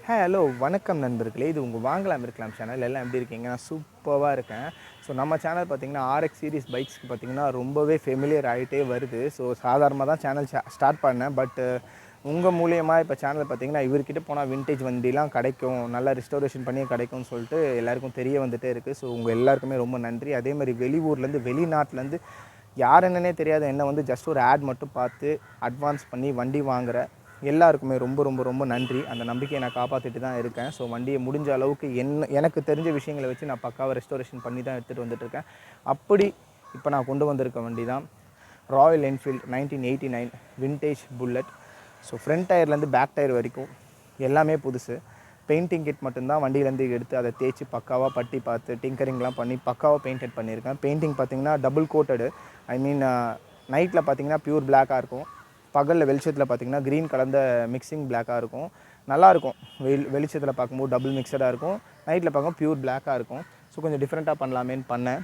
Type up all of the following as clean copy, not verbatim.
Hello வணக்கம் நண்பர்களே, இது உங்கள் வாங்கலாம் இருக்கலாம் சேனல். எல்லாம் எப்படி இருக்கீங்க? நான் சூப்பராக இருக்கேன். ஸோ நம்ம சேனல் பார்த்திங்கன்னா ஆர்எக்ஸ் சீரிஸ் பைக்ஸ்க்கு பார்த்திங்கன்னா ரொம்பவே ஃபெமிலியர் ஆகிட்டே வருது. ஸோ சாதாரணமாக தான் சேனல் ஸ்டார்ட் பண்ணேன். பட் உங்கள் மூலியமாக இப்போ சேனல் பார்த்திங்கன்னா இவர்கிட்ட போனால் விண்டேஜ் வண்டிலாம் கிடைக்கும், நல்லா ரிஸ்டோரேஷன் பண்ணி கிடைக்கும்னு சொல்லிட்டு எல்லாருக்கும் தெரிய வந்துகிட்டே இருக்குது. ஸோ உங்கள் எல்லாருக்குமே ரொம்ப நன்றி. அதேமாதிரி வெளியூர்லேருந்து வெளிநாட்டிலேருந்து யார் என்னன்னே தெரியாத என்ன வந்து ஜஸ்ட் ஒரு ஆட் மட்டும் பார்த்து அட்வான்ஸ் பண்ணி வண்டி வாங்குகிற எல்லாருக்குமே ரொம்ப ரொம்ப ரொம்ப நன்றி. அந்த நம்பிக்கையை நான் காப்பாற்றிட்டு தான் இருக்கேன். ஸோ வண்டியை முடிஞ்ச அளவுக்கு எனக்கு தெரிஞ்ச விஷயங்களை வச்சு நான் பக்காவாக ரெஸ்டோரேஷன் பண்ணி தான் எடுத்துகிட்டு வந்துட்டுருக்கேன். அப்படி இப்போ நான் கொண்டு வந்திருக்க வண்டி தான் Royal Enfield 1989 vintage Bullet. So front டயர்லேருந்து பேக் டயர் வரைக்கும் எல்லாமே புதுசு. பெயிண்டிங் கிட் மட்டும்தான் வண்டியிலேருந்து எடுத்து அதை தேய்ச்சி பக்காவாக பட்டி பார்த்து டிங்கரிங்லாம் பண்ணி பக்காவாக பெயிண்டட் பண்ணியிருக்கேன். பெயிண்டிங் பார்த்திங்கன்னா டபுள் கோட்டடு. ஐ மீன் நைட்டில் பார்த்திங்கன்னா ப்யூர் பிளாக்காக இருக்கும், பகலில் வெளிச்சத்தில் பார்த்திங்கன்னா க்ரீன் கலந்த மிக்சிங் பிளாக்காக இருக்கும். நல்லாயிருக்கும். வெளிச்சத்தில் பார்க்கும்போது டபுள் மிக்சடாக இருக்கும், நைட்டில் பார்க்கும்போது ப்யூர் பிளாக்காக இருக்கும். ஸோ கொஞ்சம் டிஃப்ரெண்ட்டாக பண்ணலாமேன்னு பண்ணேன்.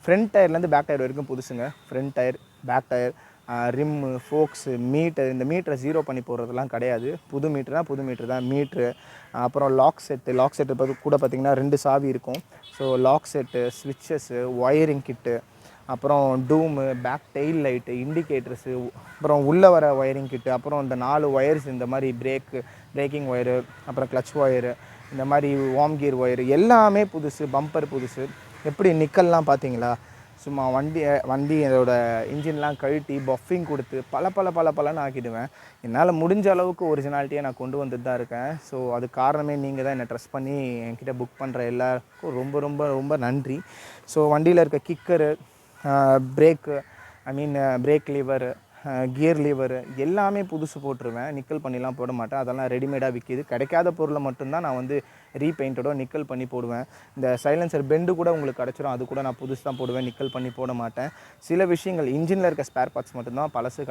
ஃப்ரண்ட் டயர்லேருந்து பேக் டயர் வரைக்கும் புதுசுங்க. Front tyre, back tyre, rim, forks, meter. இந்த மீட்டரை ஜீரோ பண்ணி போடுறதுலாம் கிடையாது. புது மீட்ரு தான் மீட்ரு. அப்புறம் லாக் செட்டு கூட பார்த்திங்கன்னா 2 சாவி இருக்கும். ஸோ லாக் செட்டு, ஸ்விட்சஸ்ஸு, ஒயரிங் கிட்டு, அப்புறம் டூமு, பேக் டெயில் லைட்டு, இண்டிகேட்டர்ஸு, அப்புறம் உள்ளே வர ஒயரிங் கிட்டு, அப்புறம் இந்த 4 ஒயர்ஸ் இந்த மாதிரி பிரேக்கிங் ஒயரு, அப்புறம் கிளச் ஒயரு, இந்த மாதிரி வார்ம் கியர் ஒயரு எல்லாமே புதுசு. பம்பர் புதுசு. எப்படி நிக்கல்லாம் பார்த்தீங்களா? சும்மா வண்டி அதோட இன்ஜின்லாம் கழட்டி பஃபிங் கொடுத்து பலன்னு ஆக்கிடுவேன். என்னால் முடிஞ்ச அளவுக்கு ஒரிஜினாலிட்டியை நான் கொண்டு வந்துட்டு தான் இருக்கேன். ஸோ அது காரணமே நீங்கள் தான் என்னை ட்ரஸ்ட் பண்ணி என்கிட்ட புக் பண்ணுற எல்லாருக்கும் ரொம்ப ரொம்ப ரொம்ப நன்றி. ஸோ வண்டியில் இருக்க kicker, brake, brake lever, gear lever எல்லாமே புதுசு போட்டுருவேன். நிக்கல் பண்ணிலாம் போட மாட்டேன். அதெல்லாம் ரெடிமேடாக விற்கிது. கிடைக்காத பொருளை மட்டும்தான் நான் வந்து ரீபெயிண்டடோ நிக்கல் பண்ணி போடுவேன். இந்த சைலன்சர் பெண்டு கூட உங்களுக்கு கிடச்சிரும், அது கூட நான் புதுசு தான் போடுவேன், நிக்கல் பண்ணி போட மாட்டேன். சில விஷயங்கள் இன்ஜினில் இருக்க ஸ்பேர் பார்ட்ஸ் மட்டும்தான் பழசு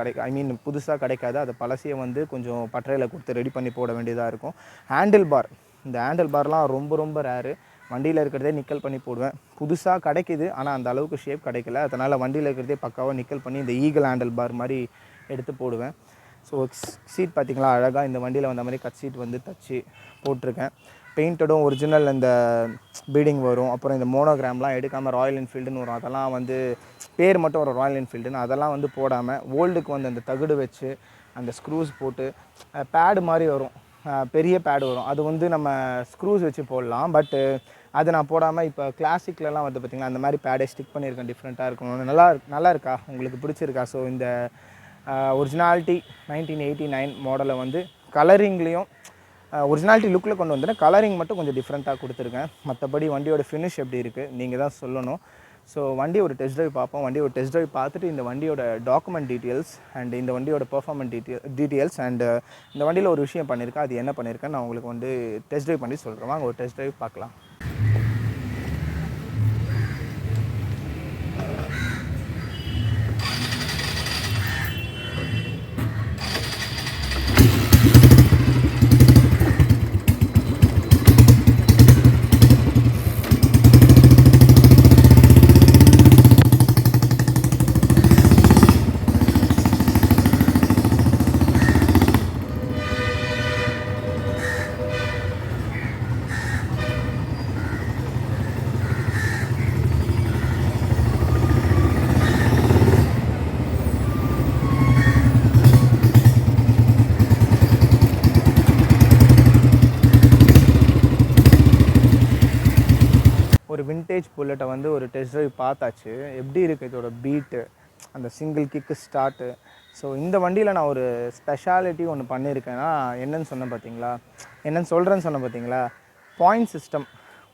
புதுசாக கிடைக்காது. அதை பழசையை வந்து கொஞ்சம் பட்டறையில் கொடுத்து ரெடி பண்ணி போட வேண்டியதாக இருக்கும். இந்த ஹேண்டில் பார்லாம் ரொம்ப ரொம்ப ரேரு. வண்டியில் இருக்கிறதே நிக்கல் பண்ணி போடுவேன். புதுசாக கிடைக்கிது, ஆனால் அந்த அளவுக்கு ஷேப் கிடைக்கல. அதனால் வண்டியில் இருக்கிறதே பக்காவாக நிக்கல் பண்ணி இந்த ஈகிள் ஹேண்டில் பார் மாதிரி எடுத்து போடுவேன். ஸோ சீட் பார்த்திங்களா, அழகாக இந்த வண்டியில் வந்த மாதிரி கட் சீட் வந்து தச்சு போட்டிருக்கேன். பெயிண்டடும் ஒரிஜினல் இந்த பீடிங் வரும். அப்புறம் இந்த மோனோகிராம்லாம் எடுக்காமல் ராயல் என்ஃபீல்டுன்னு வரும், அதெல்லாம் வந்து பேர் மட்டும் வரும் ராயல் என்ஃபீல்டுன்னு, அதெல்லாம் வந்து போடாமல் ஓல்டுக்கு வந்து அந்த தகுடு வச்சு அந்த ஸ்க்ரூஸ் போட்டு பேடு மாதிரி வரும், பெரிய பேடு வரும். அது வந்து நம்ம ஸ்க்ரூஸ் வச்சு போடலாம். பட்டு அதை நான் போடாமல் இப்போ கிளாசிக்லலாம் வந்து பார்த்திங்கன்னா அந்த மாதிரி பேடை ஸ்டிக் பண்ணியிருக்கேன். டிஃப்ரெண்ட்டாக இருக்கணும். நல்லா இருக்கா? உங்களுக்கு பிடிச்சிருக்கா? ஸோ இந்த ஒரிஜினாலிட்டி 1989 மாடலை வந்து கலரிங்லேயும் ஒரிஜினாலிட்டி லுக்கில் கொண்டு வந்துட்டேன். கலரிங் மட்டும் கொஞ்சம் டிஃப்ரெண்ட்டாக கொடுத்துருக்கேன். மற்றபடி வண்டியோட ஃபினிஷ் எப்படி இருக்குது நீங்கள் தான் சொல்லணும். ஸோ வண்டி ஒரு டெஸ்ட் ட்ரைவ் பார்ப்போம். வண்டி ஒரு டெஸ்ட் ட்ரைவ் பார்த்துட்டு இந்த வண்டியோட டாக்குமெண்ட் டீட்டெயில்ஸ் அண்ட் இந்த வண்டியோட பெர்ஃபார்மன்ஸ் டீட்டெயில்ஸ் அண்ட் இந்த வண்டியில் ஒரு விஷயம் பண்ணியிருக்கேன், அது என்ன பண்ணியிருக்கேன் நான் உங்களுக்கு வந்து டெஸ்ட் ட்ரைவ் பண்ணி சொல்கிறேன். வாங்க ஒரு டெஸ்ட் ட்ரைவ் பார்க்கலாம். ஒரு விண்டேஜ் புல்லட்டை வந்து ஒரு டெஸ்ட் ட்ரைவ் பார்த்தாச்சு. எப்படி இருக்குது இதோட பீட்டு, அந்த சிங்கிள் கிக்கு ஸ்டார்ட்டு. ஸோ இந்த வண்டியில் நான் ஒரு ஸ்பெஷாலிட்டி ஒன்று பண்ணியிருக்கேன்னா என்னென்னு சொன்னேன் பார்த்தீங்களா, பாயிண்ட் சிஸ்டம்.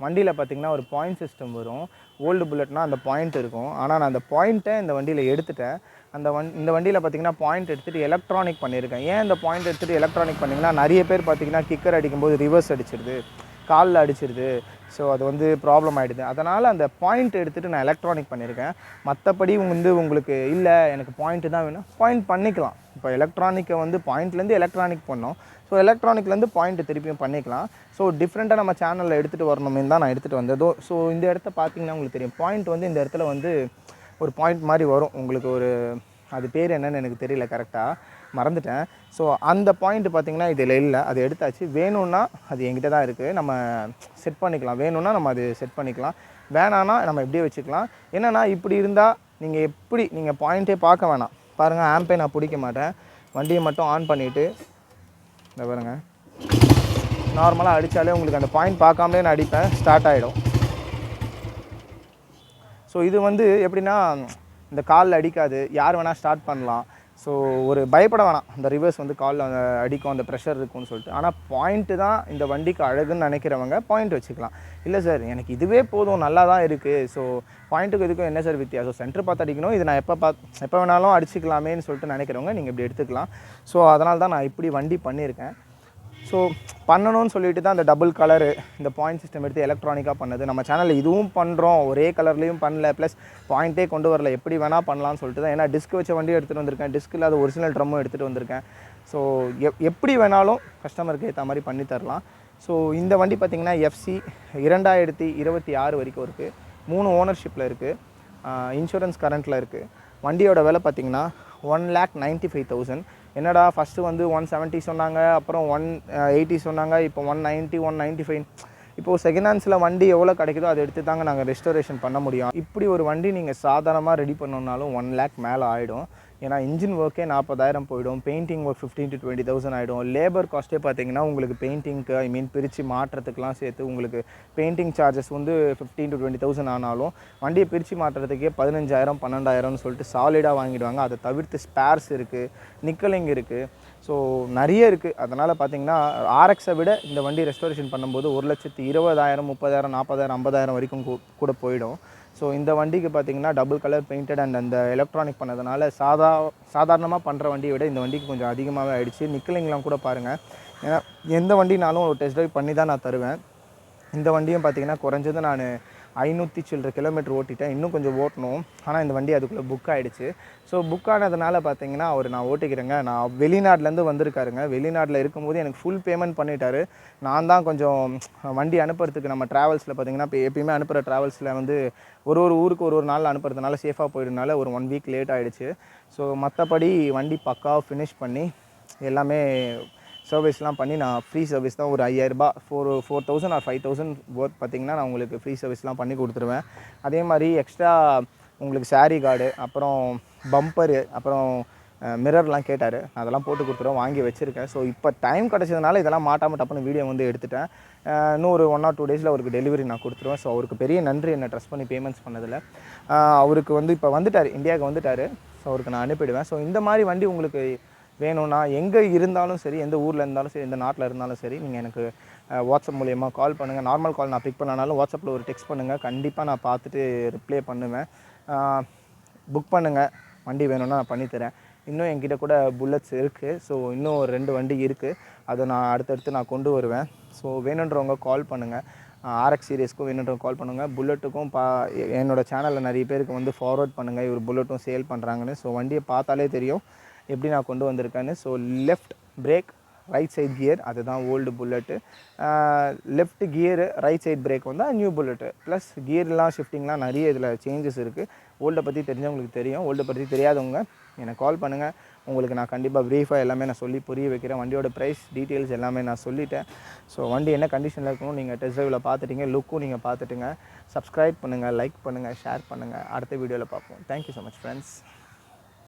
வண்டியில் பார்த்திங்கன்னா ஒரு பாயிண்ட் சிஸ்டம் வரும். ஓல்டு புல்லட்னால் அந்த பாயிண்ட் இருக்கும். ஆனால் நான் அந்த பாயிண்ட்டை இந்த வண்டியில் எடுத்துட்டேன். இந்த வண்டியில் பார்த்திங்கன்னா பாயிண்ட் எடுத்துகிட்டு எலக்ட்ரானிக் பண்ணியிருக்கேன். ஏன் இந்த பாயிண்ட் எடுத்துகிட்டு எலக்ட்ரானிக் பண்ணிங்கன்னா நிறைய பேர் பார்த்திங்கன்னா கிக்கர் அடிக்கும்போது ரிவர்ஸ் அடிச்சிடுது, காலில் அடிச்சிடுது. ஸோ அது வந்து ப்ராப்ளம் ஆகிடுது. அதனால் அந்த பாயிண்ட் எடுத்துகிட்டு நான் எலக்ட்ரானிக் பண்ணியிருக்கேன். மற்றபடி வந்து உங்களுக்கு இல்லை எனக்கு பாயிண்ட்டு தான் வேணும், பாயிண்ட் பண்ணிக்கலாம். இப்போ எலக்ட்ரானிக்கை வந்து பாயிண்ட்லேருந்து எலக்ட்ரானிக் பண்ணோம். ஸோ எலக்ட்ரானிக்லேருந்து பாயிண்ட்டு திருப்பியும் பண்ணிக்கலாம். ஸோ டிஃப்ரெண்ட்டாக நம்ம சேனலில் எடுத்துகிட்டு வரணுமே தான் நான் எடுத்துகிட்டு வந்ததோ. ஸோ இந்த இடத்த பார்த்திங்கன்னா உங்களுக்கு தெரியும், பாயிண்ட் வந்து இந்த இடத்துல வந்து ஒரு பாயிண்ட் மாதிரி வரும் உங்களுக்கு. அது பேர் என்னன்னு எனக்கு தெரியல கரெக்டாக. மறந்துட்டேன். ஸோ அந்த பாயிண்ட் பார்த்திங்கன்னா இதில் இல்லை, அது எடுத்தாச்சு. வேணும்னா அது என்கிட்ட தான் இருக்குது, நம்ம செட் பண்ணிக்கலாம். வேணும்னா நம்ம அது செட் பண்ணிக்கலாம், வேணான்னா நம்ம எப்படியே வச்சுக்கலாம். என்னென்னா இப்படி இருந்தால் நீங்கள் பாயிண்ட்டே பார்க்க வேணாம். பாருங்கள், ஆம்பே நான் பிடிக்க மாட்டேன், வண்டியை மட்டும் ஆன் பண்ணிவிட்டு இந்த பாருங்கள், நார்மலாக அடித்தாலே உங்களுக்கு அந்த பாயிண்ட் பார்க்காமலே நான் அடிப்பேன், ஸ்டார்ட் ஆகிடும். ஸோ இது வந்து எப்படின்னா இந்த காலில் அடிக்காது, யார் வேணால் ஸ்டார்ட் பண்ணலாம். ஸோ ஒரு பயப்பட வேணாம், அந்த ரிவர்ஸ் வந்து காலில் அடிக்கும், அந்த ப்ரெஷர் இருக்கும்னு சொல்லிட்டு. ஆனால் பாயிண்ட்டு தான் இந்த வண்டிக்கு அழகுன்னு நினைக்கிறவங்க பாயிண்ட் வச்சுக்கலாம். இல்லை சார் எனக்கு இதுவே போதும், நல்லா தான் இருக்குது, ஸோ பாயிண்ட்டுக்கு இதுக்கும் என்ன சார் வித்தியாசம், சென்டர் பார்த்து அடிக்கணும், இது நான் எப்போ வேணாலும் அடிச்சிக்கலாமேன்னு சொல்லிட்டு நினைக்கிறவங்க நீங்கள் இப்படி எடுத்துக்கலாம். ஸோ அதனால தான் நான் இப்படி வண்டி பண்ணியிருக்கேன். ஸோ பண்ணணும்னு சொல்லிட்டு தான் அந்த டபுள் கலரு, இந்த பாயிண்ட் சிஸ்டம் எடுத்து எலக்ட்ரானிக்காக பண்ணது. நம்ம சேனலில் இதுவும் பண்ணுறோம், ஒரே கலர்லேயும் பண்ணல, ப்ளஸ் பாயிண்ட்டே கொண்டு வரல, எப்படி வேணால் பண்ணலான்னு சொல்லிட்டு தான். ஏன்னா டிஸ்க் வச்ச வண்டியும் எடுத்துகிட்டு வந்திருக்கேன், டிஸ்க் இல்லாத ஒரிஜினல் ட்ரம்மும் எடுத்துகிட்டு வந்திருக்கேன். ஸோ எப்படி வேணாலும் கஸ்டமருக்கு ஏற்ற மாதிரி பண்ணி தரலாம். ஸோ இந்த வண்டி பார்த்திங்கன்னா எஃப்சி 2026 வரைக்கும் இருக்குது, 3 ஓனர்ஷிப்பில் இருக்குது, இன்சூரன்ஸ் கரண்ட்டில் இருக்குது. வண்டியோட விலை பார்த்திங்கன்னா 1,95,000. என்னடா ஃபஸ்ட்டு வந்து 170 சொன்னாங்க, அப்புறம் 180 சொன்னாங்க, இப்போ 190 195. இப்போது செகண்ட் ஹேண்ட்ஸில் வண்டி எவ்வளோ கிடைக்குதோ அதை எடுத்து தாங்க நாங்கள் ரெஸ்டோரேஷன் பண்ண முடியும். இப்படி ஒரு வண்டி நீங்கள் சாதாரணமாக ரெடி பண்ணணுன்னாலும் 1 lakh மேலே ஆகிடும். ஏன்னா இன்ஜின் ஒர்க்கே 40,000 போயிடும், பெயிண்டிங் ஒர்க் 15,000 to 20,000 ஆகிடும். லேபர் காஸ்ட்டே பார்த்திங்கன்னா உங்களுக்கு பெயிண்டிங்க்கு பிரித்து மாட்டுறதுக்கெலாம் சேர்த்து உங்களுக்கு பெயிண்டிங் சார்ஜஸ் வந்து 15,000 to 20,000 ஆனாலும் வண்டியை பிரித்து மாட்டுறதுக்கே 15,000 12,000ன்னு சொல்லிட்டு சாலிடாக வாங்கிடுவாங்க. அதை தவிர்த்து ஸ்பேர்ஸ் இருக்குது, நிக்கலிங் இருக்குது, ஸோ நிறைய இருக்குது. அதனால் பார்த்திங்கன்னா ஆர்எக்ஸை விட இந்த வண்டி ரெஸ்டோரேஷன் பண்ணும்போது 1,20,000 30,000 40,000 50,000 வரைக்கும் கூட போயிடும். ஸோ இந்த வண்டிக்கு பார்த்திங்கன்னா டபுள் கலர் பெயிண்டட் அண்ட் அந்த எலக்ட்ரானிக் பண்ணதுனால சாதாரணமாக பண்ணுற வண்டியை விட இந்த வண்டிக்கு கொஞ்சம் அதிகமாகவே ஆகிடுச்சு. நிக்கலிங்லாம் கூட பாருங்கள், ஏன்னா எந்த வண்டினாலும் ஒரு டெஸ்ட் ட்ரைவ் பண்ணி தான் நான் தருவேன். இந்த வண்டியும் பார்த்திங்கன்னா குறைஞ்சது நான் 500 சில்லற கிலோமீட்டர் ஓட்டிட்டேன், இன்னும் கொஞ்சம் ஓட்டணும். ஆனால் இந்த வண்டி அதுக்குள்ளே புக் ஆகிடுச்சு. ஸோ புக் ஆனதுனால பார்த்திங்கன்னா நான் ஓட்டிக்கிறேங்க, நான் வெளிநாட்டிலேருந்து வந்திருக்காருங்க. வெளிநாட்டில் இருக்கும்போது எனக்கு ஃபுல் பேமெண்ட் பண்ணிட்டார். நான் தான் கொஞ்சம் வண்டி அனுப்புறதுக்கு நம்ம ட்ராவல்ஸில் பார்த்திங்கன்னா இப்போ எப்பயுமே அனுப்புகிற ட்ராவல்ஸில் வந்து ஒரு ஊருக்கு ஒரு நாள் அனுப்புறதுனால சேஃபாக போயிடுறதுனால ஒரு 1 week லேட் ஆகிடுச்சு. ஸோ மற்றபடி வண்டி பக்காவாக ஃபினிஷ் பண்ணி எல்லாமே சர்வீஸ்லாம் பண்ணி நான் ஃப்ரீ சர்வீஸ் தான், ஒரு 5,000 4,000 or 5,000 ஒர்த் பார்த்திங்கன்னா நான் உங்களுக்கு ஃப்ரீ சர்வீஸ்லாம் பண்ணி கொடுத்துருவேன். அதே மாதிரி எக்ஸ்ட்ரா உங்களுக்கு சாரீ கார்டு, அப்புறம் பம்பரு, அப்புறம் மிரர்லாம் கேட்டார், அதெல்லாம் போட்டு கொடுத்துருவேன், வாங்கி வச்சுருக்கேன். ஸோ இப்போ டைம் கிடச்சதுனால இதெல்லாம் மாட்டாமல் டப்புன்னு வீடியோ வந்து எடுத்துட்டேன். இன்னும் ஒரு 1 or 2 days அவருக்கு டெலிவரி நான் கொடுத்துருவேன். ஸோ அவருக்கு பெரிய நன்றி என்னை ட்ரஸ்ட் பண்ணி பேமெண்ட்ஸ் பண்ணதில். அவருக்கு வந்து இப்போ வந்துட்டார், இந்தியாவுக்கு வந்துட்டார். ஸோ அவருக்கு நான் அனுப்பிடுவேன். ஸோ இந்த மாதிரி வண்டி உங்களுக்கு வேணும்னா எங்கே இருந்தாலும் சரி, எந்த ஊரில் இருந்தாலும் சரி, எந்த நாட்டில் இருந்தாலும் சரி, நீங்கள் எனக்கு வாட்ஸ்அப் மூலிமா கால் பண்ணுங்கள். நார்மல் கால் நான் பிக் பண்ணனாலும் வாட்ஸ்அப்பில் ஒரு டெக்ஸ்ட் பண்ணுங்கள், கண்டிப்பாக நான் பார்த்துட்டு ரிப்ளை பண்ணுவேன். புக் பண்ணுங்கள், வண்டி வேணும்னா நான் பண்ணித்தரேன். இன்னும் என்கிட்ட கூட புல்லட்ஸ் இருக்குது. ஸோ இன்னும் ஒரு 2 வண்டி இருக்குது, அதை நான் அடுத்தடுத்து நான் கொண்டு வருவேன். ஸோ வேணுன்றவங்க கால் பண்ணுங்கள். ஆர்எக்ஸ் சீரியஸ்க்கும் வேணுன்றவங்க கால் பண்ணுங்கள். புல்லட்டுக்கும் என்னோடய சேனலில் நிறைய பேருக்கு வந்து ஃபார்வர்ட் பண்ணுங்கள், இவர் புல்லட்டும் சேல் பண்ணுறாங்கன்னு. ஸோ வண்டியை பார்த்தாலே தெரியும் எப்படி நான் கொண்டு வந்திருக்கேன்னு. So left brake, right side gear, அதுதான் old Bullet. Left gear, right side brake வந்து நியூ புல்லட்டு. ப்ளஸ் கியர்லாம் ஷிஃப்டிங்லாம் நிறைய இதில் சேஞ்சஸ் இருக்குது. ஓல்டை பற்றி தெரிஞ்சவங்களுக்கு தெரியும், ஓல்டை பற்றி தெரியாதவங்க எனக்கு கால் பண்ணுங்கள். உங்களுக்கு நான் கண்டிப்பாக ப்ரீஃபாக எல்லாமே நான் சொல்லி புரிய வைக்கிறேன். வண்டியோட ப்ரைஸ் டீட்டெயில்ஸ் எல்லாமே நான் சொல்லிட்டேன். ஸோ வண்டி என்ன கண்டிஷனில் இருக்கணும் நீங்கள் டெஸ்ட் ட்ரைவில் பார்த்துட்டீங்க, லுக்கும் நீங்கள் பார்த்துட்டுங்க. சப்ஸ்கிரைப் பண்ணுங்கள், லைக் பண்ணுங்கள், ஷேர் பண்ணுங்கள். அடுத்த வீடியோவில் பார்ப்போம். Thank you so much friends.